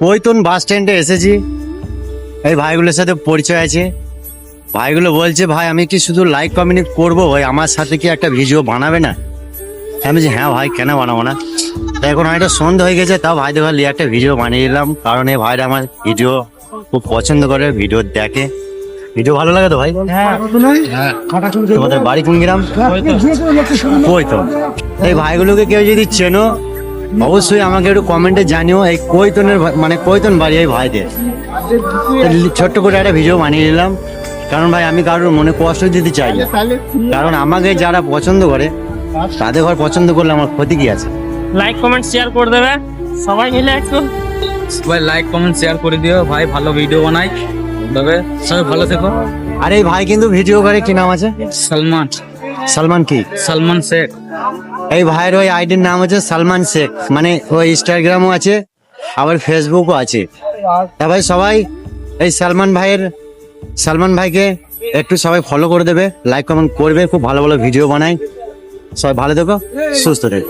কৈতন বাস স্ট্যান্ডে এসেছি। এই ভাইগুলোর সাথে পরিচয় আছে। ভাইগুলো বলছে ভাই আমি কি শুধু লাইক কমেন্ট করবো, ভাই আমার সাথে কি একটা ভিডিও বানাবে না? আমি বলছি হ্যাঁ ভাই, কেন বানাবো না। তো এখন অনেকটা সন্ধ্যা হয়ে গেছে, তাও ভাই দেখো একটা ভিডিও বানিয়ে দিলাম, কারণ এই ভাইরা আমার ভিডিও খুব পছন্দ করে, ভিডিও দেখে। ভিডিও ভালো লাগে তো ভাই? তোমাদের বাড়ি কোন গ্রাম? কৈতন। এই ভাইগুলোকে কেউ যদি চেনো অবশ্যই আমাকে একটু কমেন্টে জানিও। এই কৈতনের মানে কৈতন বাড়ি এই ভাইদের। ছোট্ট করে একটা ভিডিও বানিয়ে নিলাম, কারণ ভাই আমি কারোর মনে কষ্ট দিতে চাই না। কারণ আমাকে যারা পছন্দ করে তাদের ঘর পছন্দ করলে আমার ক্ষতি কি আছে? লাইক কমেন্ট শেয়ার করে দেবে সবাই মিলে একটু। সবাই লাইক কমেন্ট শেয়ার করে দিও ভাই, ভালো ভিডিও বানাই। তবে সবাই ভালো থেকো। আর এই ভাই কিন্তু ভিডিও করে, কি নাম আছে? সালমান। সালমান কি? সালমান শেখ। এই ভাইয়ের ওই আইডির নাম হচ্ছে সালমান শেখ, মানে ওই ইনস্টাগ্রামও আছে আবার ফেসবুকও আছে। তা ভাই সবাই এই সালমান ভাইকে একটু সবাই ফলো করে দেবে, লাইক কমেন্ট করবে, খুব ভালো ভালো ভিডিও বানায়। সবাই ভালো থেকো, সুস্থ থেকো।